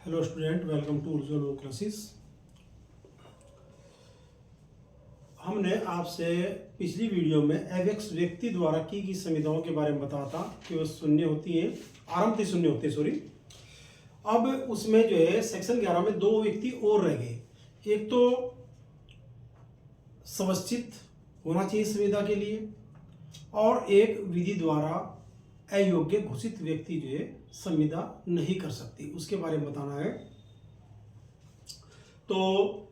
Hello student, welcome to Urjo classes. हमने आपसे पिछली वीडियो में एवेक्स व्यक्ति द्वारा की गई संविधाओं के बारे में बताया था कि वो शून्य होती है, आरंभ शून्य होते हैं, सॉरी। अब उसमें जो है सेक्शन 11 में दो व्यक्ति और रह गए। एक तो व्यवस्थित होना चाहिए संविदा के लिए, और एक विधि द्वारा अयोग्य घोषित व्यक्ति जो है संविदा नहीं कर सकती, उसके बारे में बताना है। तो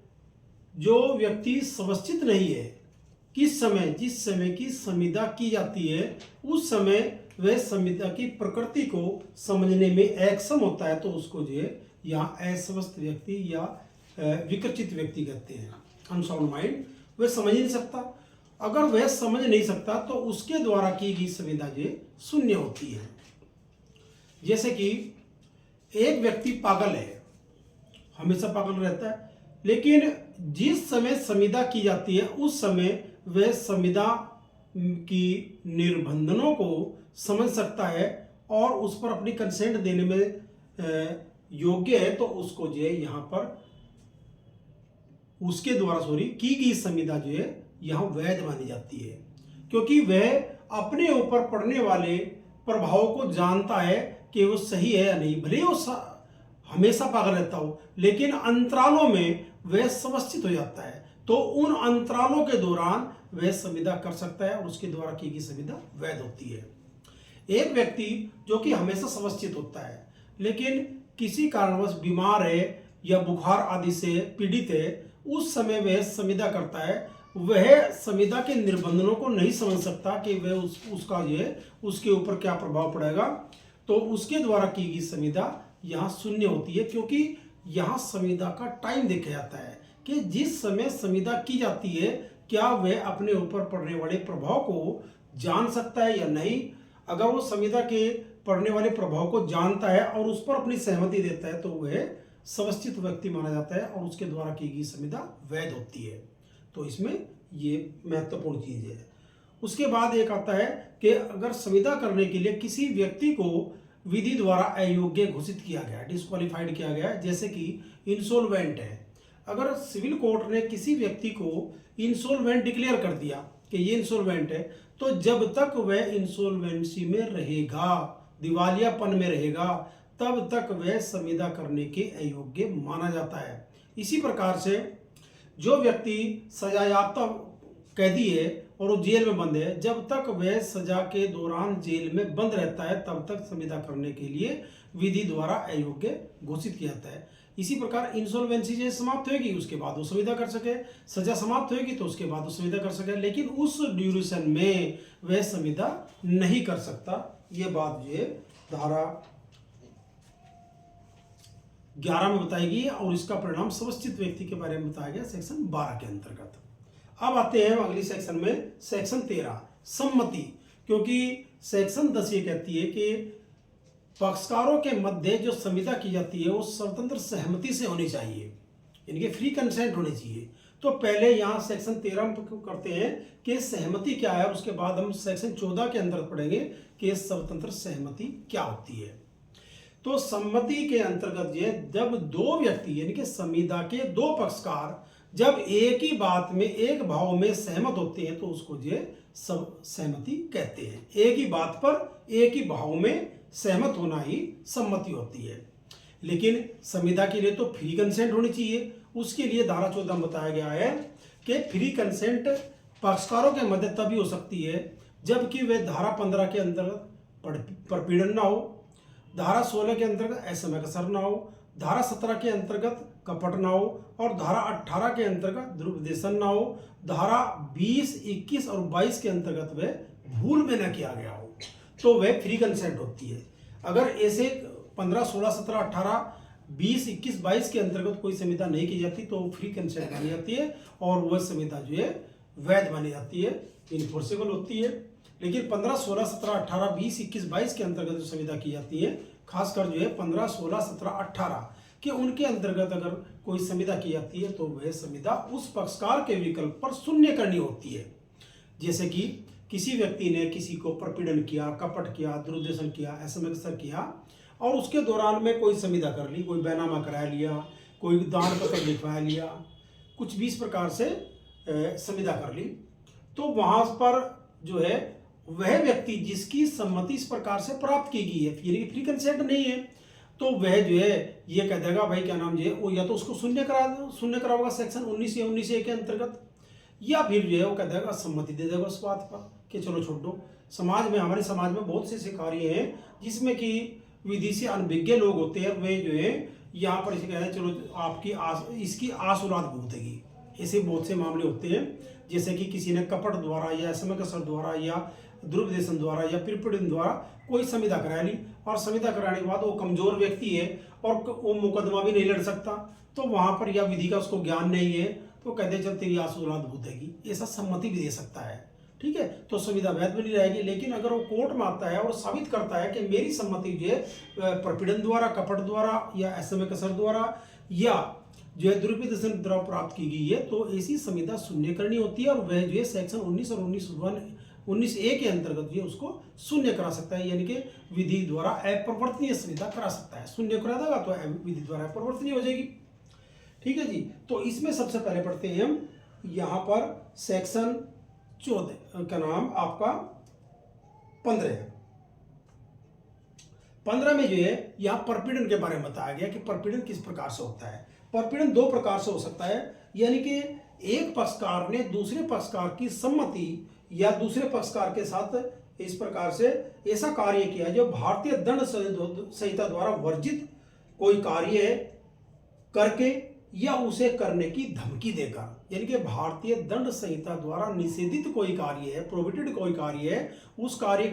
जो व्यक्ति व्यवस्थित नहीं है, किस समय, जिस समय की संविदा की जाती है उस समय वह संविदा की प्रकृति को समझने में अक्षम होता है, तो उसको जो है यहाँ अस्वस्थ व्यक्ति या विकचित व्यक्ति कहते हैं, अनसाउंड माइंड। वह समझ नहीं सकता। अगर वह समझ नहीं सकता तो उसके द्वारा की गई संविदा जो शून्य होती है। जैसे कि एक व्यक्ति पागल है, हमेशा पागल रहता है, लेकिन जिस समय संविदा की जाती है उस समय वह संविदा की निर्बंधनों को समझ सकता है और उस पर अपनी कंसेंट देने में योग्य है, तो उसको जो है यहाँ पर उसके द्वारा की गई संविदा जो है यहाँ वैध मानी जाती है, क्योंकि वह अपने ऊपर पड़ने वाले प्रभाव को जानता है कि वो सही है या नहीं। भले वो हमेशा पागल रहता हो, लेकिन अंतरालों में वह व्यवस्थित हो जाता है, तो उन अंतरालों के दौरान वह संविदा कर सकता है और उसके द्वारा की गई संविदा वैध होती है। एक व्यक्ति जो कि हमेशा व्यवस्थित होता है, लेकिन किसी कारणवश बीमार है या बुखार आदि से पीड़ित है, उस समय वह संविदा करता है, वह संविदा के निर्बंधनों को नहीं समझ सकता कि वह उसका ये उसके ऊपर क्या प्रभाव पड़ेगा, तो उसके द्वारा की गई संविदा यहाँ शून्य होती है, क्योंकि यहाँ संविदा का टाइम देखा जाता है कि जिस समय संविदा की जाती है क्या वह अपने ऊपर पड़ने वाले प्रभाव को जान सकता है या नहीं। अगर वो संविदा के पड़ने वाले प्रभाव को जानता है और उस पर अपनी सहमति देता है तो वह व्यवस्थित व्यक्ति माना जाता है और उसके द्वारा की गई संविदा वैध होती है। तो इसमें ये महत्वपूर्ण चीज है। उसके बाद एक आता है कि अगर संविदा करने के लिए किसी व्यक्ति को विधि द्वारा अयोग्य घोषित किया गया, डिस्क्वालीफाइड किया गया, जैसे कि इंसॉल्वेंट है। अगर सिविल कोर्ट ने किसी व्यक्ति को इंसॉल्वेंट डिक्लेयर कर दिया कि ये इंसॉल्वेंट है, तो जब तक वह इंसॉल्वेंसी में रहेगा, दिवालियापन में रहेगा, तब तक वह संविदा करने के अयोग्य माना जाता है। इसी प्रकार से जो व्यक्ति सजायाफ्ता कैदी है और वो जेल में बंद है, जब तक वह सजा के दौरान जेल में बंद रहता है तब तक संविदा करने के लिए विधि द्वारा अयोग्य घोषित किया जाता है। इसी प्रकार इंसॉल्वेंसी जैसे समाप्त होगी उसके बाद वो संविदा कर सके, सजा समाप्त होगी तो उसके बाद वो संविदा कर सके, लेकिन उस ड्यूरेशन में वह संविदा नहीं कर सकता। ये बात जो है धारा 11 में बताई गई है और इसका परिणाम व्यवस्थित व्यक्ति के बारे में बताया गया सेक्शन 12 के अंतर्गत। अब आते हैं अगली सेक्शन में, सेक्शन 13 सम्मति, क्योंकि सेक्शन 10 ये कहती है कि पक्षकारों के मध्य जो संविदा की जाती है वो स्वतंत्र सहमति से होनी चाहिए, यानी कि फ्री कंसेंट होनी चाहिए। तो पहले यहाँ सेक्शन 13 में करते हैं कि सहमति क्या है, उसके बाद हम सेक्शन 14 के अंदर पढ़ेंगे कि स्वतंत्र सहमति क्या होती है। तो सम्मति के अंतर्गत ये जब दो व्यक्ति यानी कि संविदा के दो पक्षकार जब एक ही बात में एक भाव में सहमत होते हैं तो उसको जो सब सहमति कहते हैं। एक ही बात पर एक ही भाव में सहमत होना ही सम्मति होती है। लेकिन संविदा के लिए तो फ्री कंसेंट होनी चाहिए। उसके लिए धारा 14 में बताया गया है कि फ्री कंसेंट पक्षकारों के मध्य तभी हो सकती है जबकि वे धारा 15 के अंतर्गत परपीड़न ना हो, धारा 16 के अंतर्गत असमय कसर ना हो, धारा 17 के अंतर्गत कपट ना हो और धारा 18 के अंतर्गत दुरुपदेशन ना हो, धारा 20, 21 और 22 के अंतर्गत वह भूल में न किया गया हो, तो वह फ्री कंसेंट होती है। अगर ऐसे 15, 16, 17, 18, 20, 21, 22 के अंतर्गत कोई संविदा नहीं की जाती तो फ्री कंसेंट मानी जाती है और वह संविदा जो है वैध मानी जाती है, इन्फोर्सेबल होती है। लेकिन 15, 16, 17, 18, 20, 21, 22 के अंतर्गत जो संविदा की जाती है, खासकर जो है 15, 16, 17, 18 कि उनके अंतर्गत अगर कोई संविदा की जाती है तो वह संविदा उस पक्षकार के विकल्प पर शून्य करनी होती है। जैसे कि किसी व्यक्ति ने किसी को प्रपीड़न किया, कपट किया, दुरुद्देशन किया, असमय कसर किया और उसके दौरान में कोई संविदा कर ली, कोई बैनामा करा लिया, कोई दान पत्र लिखवा लिया, कुछ भी इस प्रकार से संविदा कर ली, तो वहाँ पर जो है वह व्यक्ति जिसकी सम्मति इस प्रकार से प्राप्त की गई है, यानी फ्री कंसेंट नहीं है, तो वह जो है ये कह देगा भाई क्या नाम जो है वो या तो उसको शून्य करा होगा सेक्शन 19 या 19A के अंतर्गत, या फिर जो है वो कह देगा सम्मति दे देगा उस बात पर कि चलो छोड़ दो। समाज में, हमारे समाज में बहुत से ऐसे कार्य हैं जिसमें कि विधि से अनभिज्ञ लोग होते हैं, वे जो है यहाँ पर इसे कहते हैं चलो आपकी इसकी आस औलाद भुगतेगी। ऐसे बहुत से मामले होते हैं, जैसे कि किसी ने कपट द्वारा या समय कसर द्वारा या दुर्पदेशन द्वारा या पिरपीड़न द्वारा कोई संविदा करा ली, और संविदा कराने के बाद वो कमजोर व्यक्ति है और वो मुकदमा भी नहीं लड़ सकता, तो वहाँ पर या विधि का उसको ज्ञान नहीं है, तो कहते चल तेरी आस औलाद भुगतेगी, ऐसा सम्मति भी दे सकता है। ठीक है, तो संविदा वैध बनी रहेगी। लेकिन अगर वो कोर्ट में आता है और साबित करता है कि मेरी सम्मति जो है प्रपीड़न द्वारा, कपट द्वारा या असमय कसर द्वारा या जो है दुरुपदेशन द्वारा प्राप्त की गई है, तो ऐसी संविदा शून्य करनी होती है, और वह जो है सेक्शन 19 और 19A के अंतर्गत जो है उसको शून्य करा सकता है, यानी कि विधि द्वारा अपरिवर्तनीय संविदा करा सकता है। शून्य करा देगा तो विधि द्वारा अपरिवर्तनीय हो जाएगी। ठीक है जी, तो इसमें सबसे पहले पढ़ते हैं हम यहाँ पर सेक्शन 14 का नाम आपका 15 है। 15 में जो है यहाँ परपीड़न के बारे में बताया गया कि परपीड़न किस प्रकार से होता है। परपीड़न दो प्रकार से हो सकता है, यानी कि एक पक्षकार ने दूसरे पक्षकार की सम्मति या दूसरे पक्षकार के साथ इस प्रकार से ऐसा कार्य किया जो भारतीय दंड संहिता द्वारा वर्जित कोई कार्य है करके या उसे करने की धमकी देकर, यानी कि भारतीय दंड संहिता द्वारा निषेधित कोई कार्य है, प्रोहिबिटेड कोई कार्य है, उस कार्य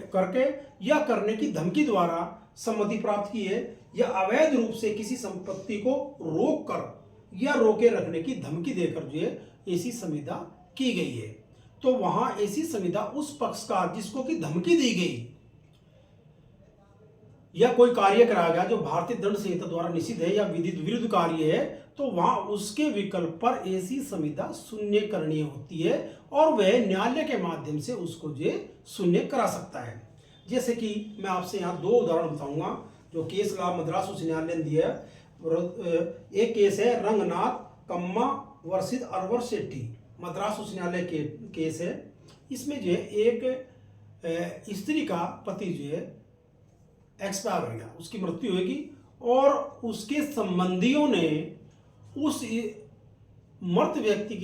करके या करने की धमकी द्वारा सम्मति प्राप्त की है, या अवैध रूप से किसी संपत्ति को रोक कर या रोके रखने की धमकी देकर जो है ऐसी संविदा की गई है, तो वहां ऐसी संविदा उस पक्षकार जिसको की धमकी दी गई या कोई कार्य कराया गया जो भारतीय दंड संहिता द्वारा निषिद्ध है या विधि विरुद्ध कार्य है, तो वहां उसके विकल्प पर ऐसी संविदा शून्य करनी होती है, और वह न्यायालय के माध्यम से उसको जो शून्य करा सकता है। जैसे कि मैं आपसे यहाँ दो उदाहरण बताऊंगा जो केस लॉ मद्रास उच्च न्यायालय ने दिया है। एक केस है रंगनाथ कम्मा वर्षित अरवर शेट्टी, मद्रास उच्च न्यायालय के केस है। इसमें जो है एक स्त्री का पति जो है एक्सपायर हो गया, उसकी मृत्यु होगी, और उसके संबंधियों ने उस मृत व्यक्ति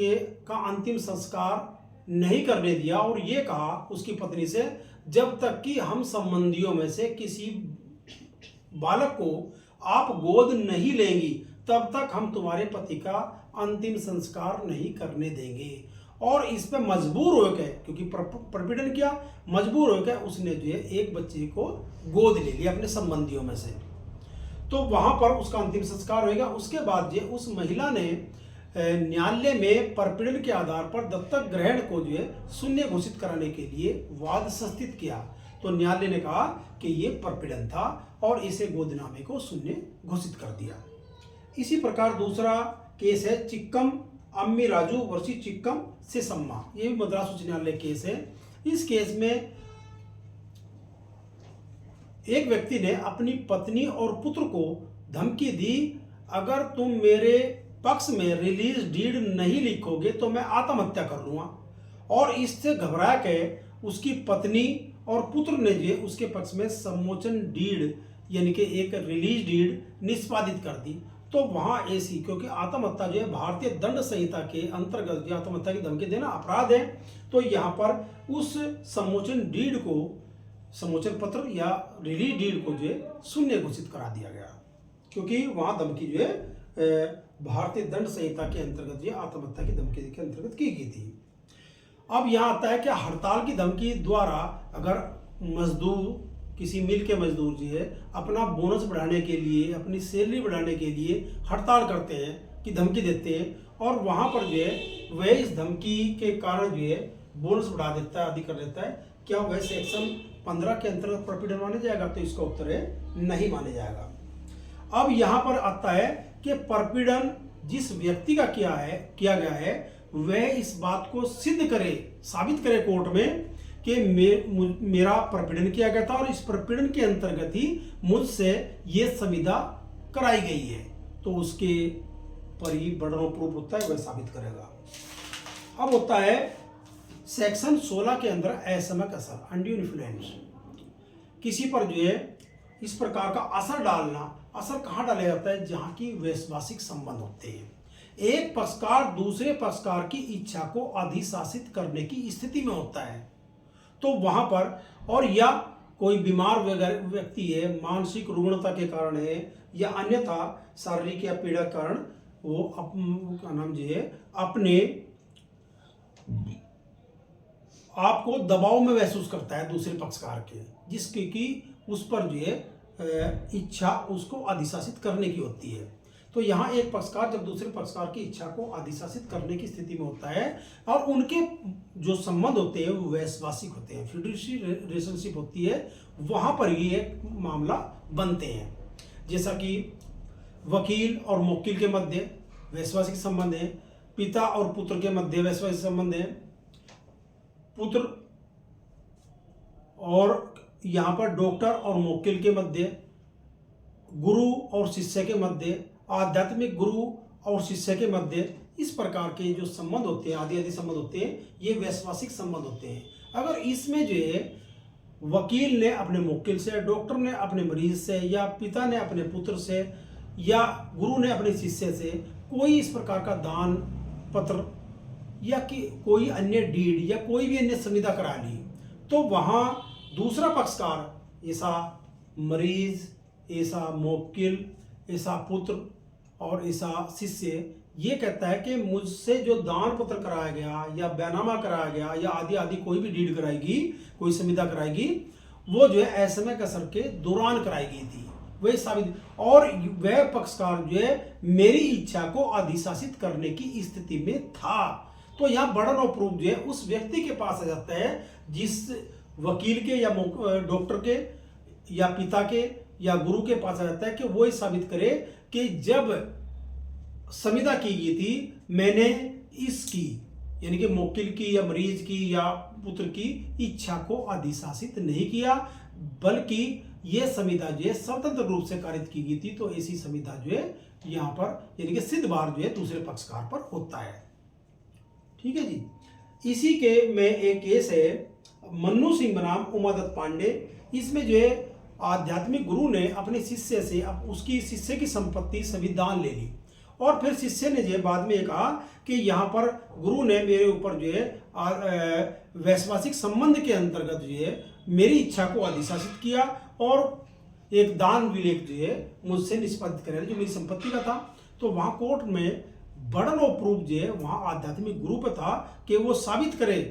का अंतिम संस्कार नहीं करने दिया, और ये कहा उसकी पत्नी से जब तक कि हम संबंधियों में से किसी बालक को आप गोद नहीं लेंगी तब तक हम तुम्हारे पति का अंतिम संस्कार नहीं करने देंगे। और इस पे मजबूर हो गए, क्योंकि प्रपीड़न किया, मजबूर हो गए, उसने जो है एक बच्चे को गोद ले लिया अपने संबंधियों में से, तो वहां पर उसका अंतिम संस्कार होगा। उसके बाद जो उस महिला ने न्यायालय में प्रपीड़न के आधार पर दत्तक ग्रहण को जो है शून्य घोषित कराने के लिए वाद संस्थित किया, तो न्यायालय ने कहा कि ये प्रपीड़न था और इसे गोदनामे को शून्य घोषित कर दिया। इसी प्रकार दूसरा केस है चिक्कम अम्मी राजू वर्षी चिक्कम से सम्मा, ये भी मद्रास उच्च न्यायालय केस है। इस केस में एक व्यक्ति ने अपनी पत्नी और पुत्र को धमकी दी, अगर तुम मेरे पक्ष में रिलीज डीड नहीं लिखोगे तो मैं आत्महत्या कर लूंगा, और इससे घबरा के उसकी पत्नी और पुत्र ने जो उसके पक्ष में सम्मोचन डीड यानी कि एक रिलीज डीड निष्पादित कर दी। तो वहां ऐसी, क्योंकि आत्महत्या जो है भारतीय दंड संहिता के अंतर्गत जो आत्महत्या की धमकी देना अपराध है, तो यहाँ पर उस सम्मोचन डीड को, सम्मोचन पत्र या रिलीज डीड को जो है शून्य घोषित करा दिया गया, क्योंकि वहां धमकी जो है भारतीय दंड संहिता के अंतर्गत जो आत्महत्या की धमकी के अंतर्गत की गई थी। अब यहाँ आता है कि हड़ताल की धमकी द्वारा अगर मजदूर, किसी मिल के मजदूर जो है अपना बोनस बढ़ाने के लिए, अपनी सैलरी बढ़ाने के लिए हड़ताल करते हैं कि धमकी देते हैं, और वहाँ पर जो है वह इस धमकी के कारण जो है बोनस बढ़ा देता है, आदि कर देता है, क्या वह सेक्शन 15 के अंतर्गत प्रपीड़न माने जाएगा? तो इसका उत्तर है नहीं माने जाएगा। अब यहाँ पर आता है कि प्रपीड़न जिस व्यक्ति का किया गया है वह इस बात को सिद्ध करे, साबित करे कोर्ट में कि मेरा प्रपीड़न किया गया था और इस प्रपीड़न के अंतर्गत ही मुझसे ये संविदा कराई गई है, तो उसके पर ही बर्डन ऑफ प्रूफ होता है, वह साबित करेगा। अब होता है सेक्शन 16 के अंदर असमक असर, अनड्यू इन्फ्लुएंस। किसी पर जो है इस प्रकार का असर डालना, असर कहाँ डाला जाता है? जहाँ की वैश्वासिक संबंध होते हैं। एक पक्षकार दूसरे पक्षकार की इच्छा को अधिशासित करने की स्थिति में होता है, तो वहां पर, और या कोई बीमार व्यक्ति है, मानसिक रुग्णता के कारण है, या अन्यथा शारीरिक या पीड़ा के कारण वो क्या नाम जो है अपने आपको दबाव में महसूस करता है दूसरे पक्षकार के, जिसकी कि उस पर जो है इच्छा उसको अधिशासित करने की होती है। तो यहाँ एक पक्षकार जब दूसरे पक्षकार की इच्छा को अधिशासित करने की स्थिति में होता है और उनके जो संबंध होते हैं वो वैश्वासिक होते हैं, फिड्यूशियरी रिलेशनशिप होती है, वहाँ पर ही एक मामला बनते हैं। जैसा कि वकील और मुवक्किल के मध्य वैश्वासिक संबंध है, पिता और पुत्र के मध्य वैश्वासिक संबंध है, पुत्र और यहाँ पर डॉक्टर और मुवक्किल के मध्य, गुरु और शिष्य के मध्य, आध्यात्मिक गुरु और शिष्य के मध्य, इस प्रकार के जो संबंध होते हैं, आदि आदि संबंध होते हैं, ये वैश्वासिक संबंध होते हैं। अगर इसमें जो है वकील ने अपने मुवक्किल से, डॉक्टर ने अपने मरीज से, या पिता ने अपने पुत्र से, या गुरु ने अपने शिष्य से कोई इस प्रकार का दान पत्र या कि कोई अन्य डीड या कोई भी अन्य संविदा करा ली, तो वहाँ दूसरा पक्षकार, ऐसा मरीज, ऐसा मुवक्किल, ऐसा पुत्र और ऐसा शिष्य ये कहता है कि मुझसे जो दान पत्र कराया गया या बयानामा कराया गया या आदि आदि कोई भी डीड कराएगी, कोई संविदा कराएगी, वो जो है असमय कसर के दौरान कराई गई थी, वही साबित, और वह पक्षकार जो है मेरी इच्छा को अधिशासित करने की स्थिति में था। तो यहाँ बर्डन ऑफ प्रूफ जो है उस व्यक्ति के पास आ जाता है, जिस वकील के या डॉक्टर के या पिता के या गुरु के पास आ जाता है कि वो साबित करे कि जब संविदा की गई थी मैंने इसकी, यानी कि मुवक्किल की या मरीज की या पुत्र की इच्छा को अधिशासित नहीं किया, बल्कि यह संविदा जो है स्वतंत्र रूप से कारित की गई थी। तो ऐसी संविदा जो है यहाँ पर यानी कि सिद्ध भार जो है दूसरे पक्षकार पर होता है। ठीक है जी। इसी के में एक केस है मन्नू सिंह बनाम उमादत्त पांडे। इसमें जो है आध्यात्मिक गुरु ने अपने शिष्य से उसकी शिष्य की संपत्ति सभी दान ले ली, और फिर शिष्य ने जो बाद में कहा कि यहाँ पर गुरु ने मेरे ऊपर जो है वैश्वासिक संबंध के अंतर्गत जो है मेरी इच्छा को अधिशासित किया और एक दान विलेख जो है मुझसे निष्पादित करे जो मेरी संपत्ति का था। तो वहाँ कोर्ट में बर्डन ऑफ प्रूफ जो है वहाँ आध्यात्मिक गुरु पे था कि वो साबित करे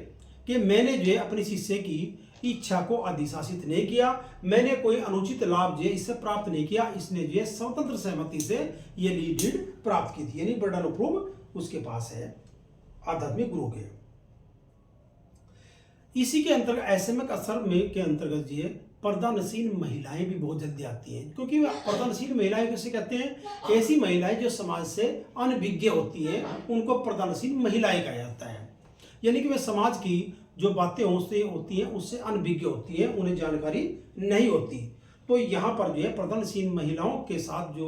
कि मैंने जो है अपने शिष्य की इच्छा को अधिशासित नहीं किया, मैंने कोई अनुचित लाभ जो है इससे प्राप्त नहीं किया, इसने जो है स्वतंत्र सहमति से ये लीड प्राप्त की थी, यानी बर्डन ऑफ प्रूफ उसके पास है आध्यात्मिक गुरु के। इसी के अंतर्गत असमक असर में के अंतर्गत जो है पर्दानशीन महिलाएं भी बहुत जल्दी आती हैं, क्योंकि पर्दानशीन महिलाएं कैसे कहते हैं, ऐसी महिलाएं जो समाज से अनभिज्ञ होती हैं उनको पर्दानशीन महिलाएं कहा जाता है, यानी कि वे समाज की जो बातें होती हैं उससे अनभिज्ञ होती हैं, उन्हें जानकारी नहीं होती। तो यहाँ पर जो है पर्दानशीन महिलाओं के साथ जो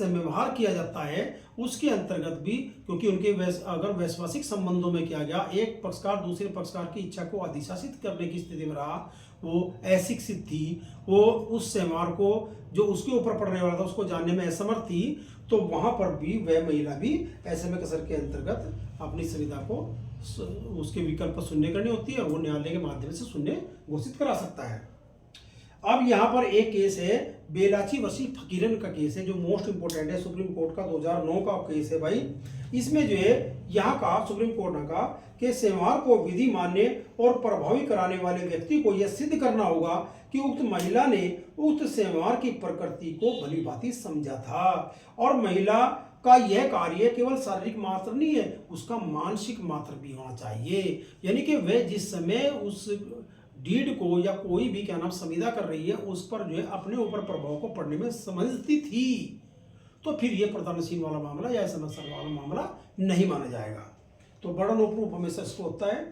व्यवहार किया जाता है उसके अंतर्गत भी, क्योंकि उनके अगर वैश्वासिक संबंधों में किया गया, एक पक्षकार दूसरे पक्षकार की इच्छा को अधिशासित करने की स्थिति में रहा, वो अशिक्षित थी, वो उस व्यवहार को जो उसके ऊपर पड़ने वाला था उसको जानने में असमर्थ थी, तो वहाँ पर भी वह महिला भी असमय कसर के अंतर्गत अपनी संविदा को उसके विकल्प पर सुनने करनी होती है और वो न्यायालय के माध्यम से सुनने घोषित करा सकता है। अब यहाँ पर एक केस है बेलाची वसी फकीरन का केस है जो मोस्ट इंपोर्टेंट है, सुप्रीम कोर्ट का 2009 का केस है भाई। इसमें जो है यहाँ का सुप्रीम कोर्ट ने कहा कि व्यवहार को विधि मान्य और प्रभावी कराने वाले व्यक्ति को यह सिद्ध करना होगा कि उक्त महिला ने उक्त व्यवहार की प्रकृति को भली भांति समझा था, और महिला का यह कार्य केवल शारीरिक मात्र नहीं है, उसका मानसिक मात्र भी होना चाहिए, यानी कि वह जिस समय उस डीड को या कोई भी क्या नाम संविदा कर रही है उस पर जो है अपने ऊपर प्रभाव को पड़ने में समझती थी, तो फिर ये पर्दानशीन वाला मामला या समस्या वाला मामला नहीं माना जाएगा। तो बर्डन ऑफ प्रूफ हमेशा इसको होता है।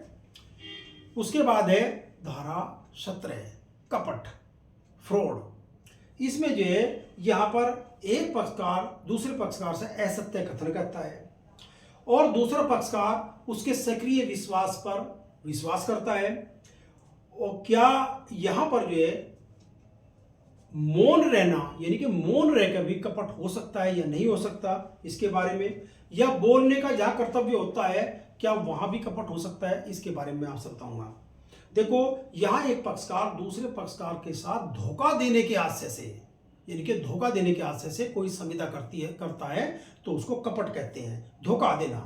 उसके बाद है धारा 17 कपट, फ्रॉड। इसमें जो है यहाँ पर एक पक्षकार दूसरे पक्षकार से असत्य कथन करता है और दूसरा पक्षकार उसके सक्रिय विश्वास पर विश्वास करता है। और क्या यहाँ पर जो है मौन रहना, यानी कि मौन रहकर भी कपट हो सकता है या नहीं हो सकता, इसके बारे में, या बोलने का जहाँ कर्तव्य होता है क्या वहाँ भी कपट हो सकता है, इसके बारे में आपसे बताऊंगा। देखो, यहाँ एक पक्षकार दूसरे पक्षकार के साथ धोखा देने के आशय से, यानी कि धोखा देने के आशय से कोई संविदा करता है तो उसको कपट कहते हैं। धोखा देना,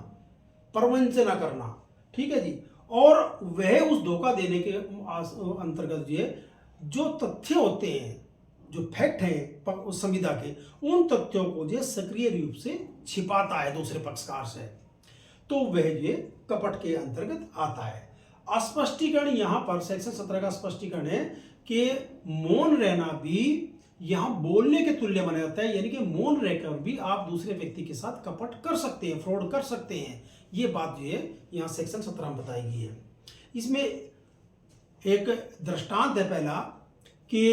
प्रवंचना करना, ठीक है जी। और वह उस धोखा देने के अंतर्गत जो तथ्य होते हैं, जो फैक्ट हैं उस संविदा के, उन तथ्यों को जो सक्रिय रूप से छिपाता है दूसरे पक्षकार से, तो वह जो कपट के अंतर्गत आता है। स्पष्टीकरण यहाँ पर सेक्शन 17 का स्पष्टीकरण है कि मौन रहना भी यहाँ बोलने के तुल्य माना जाता है, यानी कि मौन रहकर भी आप दूसरे व्यक्ति के साथ कपट कर सकते हैं, फ्रॉड कर सकते हैं। ये बात जो है यहाँ सेक्शन 17 में बताई गई है। इसमें एक दृष्टांत है पहला कि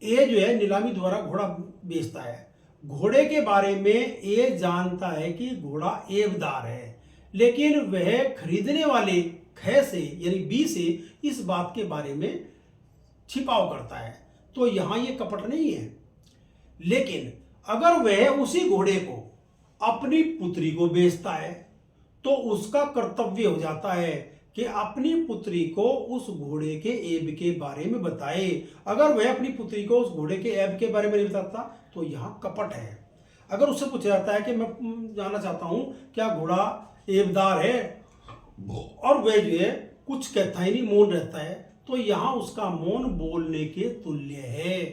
ए जो है नीलामी द्वारा घोड़ा बेचता है। घोड़े के बारे में ए जानता है कि घोड़ा एबदार है, लेकिन वह खरीदने वाले ख से यानी बी से इस बात के बारे में छिपाव करता है, तो यहां ये कपट नहीं है। लेकिन अगर वह उसी घोड़े को अपनी पुत्री को बेचता है तो उसका कर्तव्य हो जाता है कि अपनी पुत्री को उस घोड़े के ऐब के बारे में बताए। अगर वह अपनी पुत्री को उस घोड़े के ऐब के बारे में नहीं बताता तो यहां कपट है। अगर उससे पूछा जाता है कि मैं जानना चाहता हूं क्या घोड़ा ऐबदार है, और वह जो है कुछ कहता ही नहीं, मौन रहता है, तो यहां उसका मौन बोलने के तुल्य है।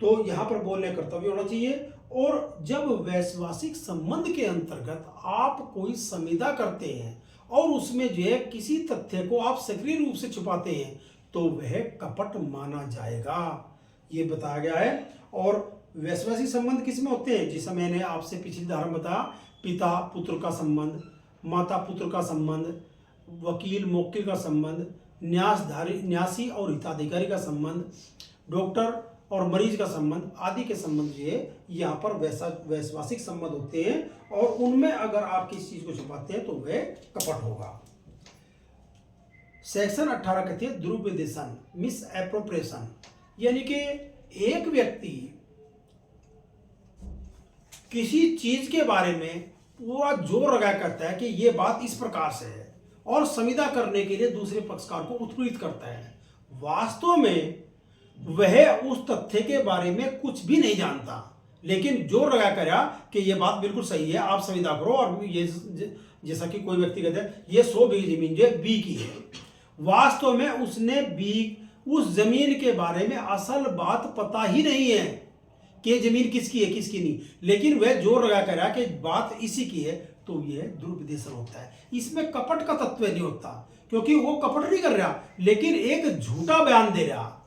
तो यहां पर बोलने कर्तव्य होना चाहिए। और जब वैश्वासिक संबंध के अंतर्गत आप कोई संविदा करते हैं और उसमें जो है किसी तथ्य को आप सक्रिय रूप से छुपाते हैं तो वह कपट माना जाएगा, ये बताया गया है। और वैश्वासिक संबंध किसमें होते हैं, जैसा मैंने आपसे पिछली धारा में बताया, पिता पुत्र का संबंध, माता पुत्र का संबंध, वकील मौकिल का संबंध, न्यासी और हिताधिकारी का संबंध, डॉक्टर और मरीज का संबंध आदि के संबंध जो है यहाँ पर वैश्वासिक संबंध होते हैं। और उनमें अगर आप किसी चीज को छुपाते हैं तो वह कपट होगा। सेक्शन 18 कहते हैं दुरुपदेशन, मिस एप्रोप्रिएशन, यानी कि एक व्यक्ति किसी चीज के बारे में पूरा जोर लगा करता है कि यह बात इस प्रकार से है और संविदा करने के लिए दूसरे पक्षकार को उत्प्रेरित करता है। वास्तव में वह उस तथ्य के बारे में कुछ भी नहीं जानता, लेकिन जोर लगा कर कि यह बात बिल्कुल सही है, आप संविदा करो। और ये जैसा कि कोई व्यक्ति कहते हैं ये 100 बीघी जमीन जो है बी की है, वास्तव में उसने बी उस जमीन के बारे में असल बात पता ही नहीं है कि जमीन किसकी है किसकी नहीं, लेकिन वह जोर लगा कर कि बात इसी की है, तो यह दुरुपदेशन होता है। इसमें कपट का तत्व नहीं होता, क्योंकि वो कपट नहीं कर रहा, लेकिन एक झूठा बयान दे रहा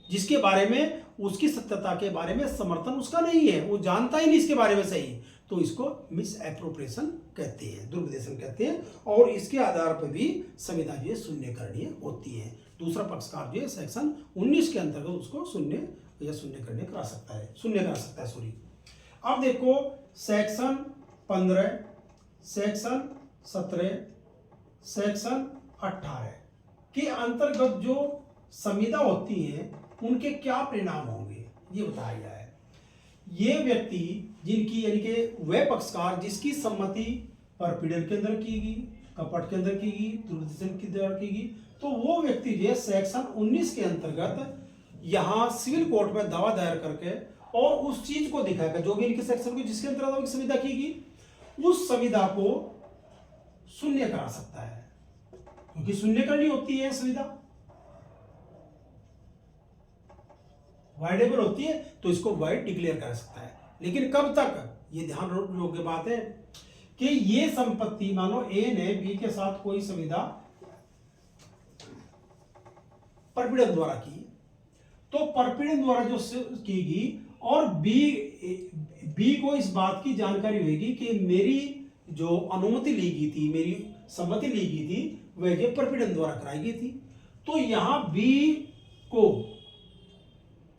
जिसके बारे में उसकी सत्यता के बारे में समर्थन उसका नहीं है, वो जानता ही नहीं इसके बारे में सही, तो इसको मिस एप्रोप्रिएशन कहते हैं, दुरुपदेशन कहते हैं। और इसके आधार पर भी संविदा जो है शून्य करणीय होती है। दूसरा पक्षकार जो है सेक्शन 19 के अंतर्गत उसको शून्य करणीय करा सकता है, शून्य करा सकता है, सॉरी। अब देखो सेक्शन 15, सेक्शन 17, सेक्शन 18 के अंतर्गत जो संविदा होती है उनके क्या परिणाम होंगे ये बताया गया है। ये व्यक्ति जिनकी यानी कि वह पक्षकार जिसकी सम्मति परपीड़न के अंदर की गई, कपट के अंदर की गई, दुरुपदेशन के अंदर की गई, तो वो व्यक्ति जो है सेक्शन 19 के अंतर्गत यहाँ सिविल कोर्ट में दावा दायर करके और उस चीज को दिखाएगा जो भी इनके सेक्शन को जिसके अंतर्गत संविदा की गई उस संविदा को शून्य करा सकता है, क्योंकि शून्य करनी होती है संविदा, वाइडेबल होती है, तो इसको वाइड डिक्लेयर कर सकता है। लेकिन कब तक, ये ध्यान योग्य बात है कि ये संपत्ति मानो ए ने बी के साथ कोई संविदा परपीड़न द्वारा की, तो परपीड़न द्वारा जो की गई और बी को इस बात की जानकारी होगी कि मेरी जो अनुमति ली गई थी, मेरी सम्मति ली गई थी, वह जो प्रपीड़न द्वारा कराई गई थी। तो यहाँ बी को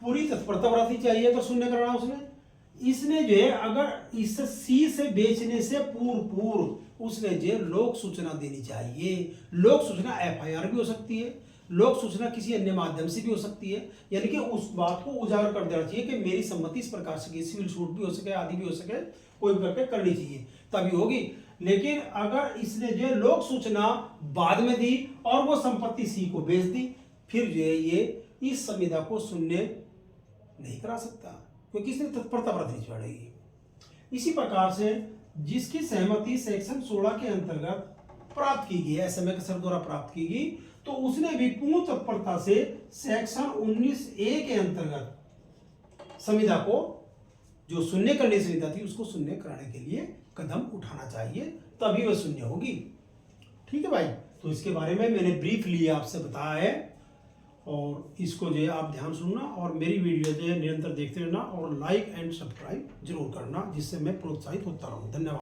पूरी तत्परता बरतनी चाहिए तो शून्य कराना उसने। इसने जो है अगर इस सी से बेचने से पूर्व उसने जो लोक सूचना देनी चाहिए। लोक सूचना एफआईआर भी हो सकती है, लोक सूचना किसी अन्य माध्यम से भी हो सकती है, यानी कि उस बात को उजागर कर देना चाहिए कि मेरी सम्मति इस प्रकार से, सिविल सूट भी हो सके, आदि भी हो सके, कोई भी करके करनी चाहिए तभी होगी। लेकिन अगर इसने जो लोक सूचना बाद में दी और वो संपत्ति सी को बेच दी, फिर जो है ये इस संविदा को शून्य नहीं करा सकता, क्योंकि इसने तत्परता बरतनी पड़ेगी। इसी प्रकार से जिसकी सहमति सेक्शन 16 के अंतर्गत प्राप्त की गई है, एसएमए के सर द्वारा प्राप्त की गई, तो उसने भी पूर्ण तत्परता से सेक्शन 19A के अंतर्गत संविदा को, जो शून्य करने संविदा थी, उसको शून्य कराने के लिए कदम उठाना चाहिए, तभी वह शून्य होगी। ठीक है भाई, तो इसके बारे में मैंने ब्रीफली आपसे बताया है, और इसको जो है आप ध्यान सुनना और मेरी वीडियो जो है निरंतर देखते रहना और लाइक एंड सब्सक्राइब जरूर करना, जिससे मैं प्रोत्साहित होता रहूँ। धन्यवाद।